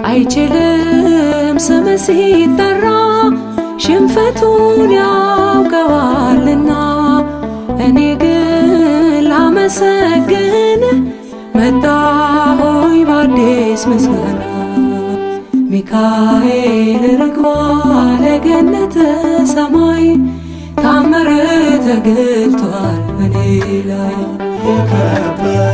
አይችልም ስም ሲጠራ ሽንፈቱን ያውቀዋልና። እኔ ግን ላመሰግን መጣሁኝ በአዲስ ምስጋና። ሚካኤል ርግባ ለገነተ ሰማይ ታምር ተገልጧል በኔ ላይ።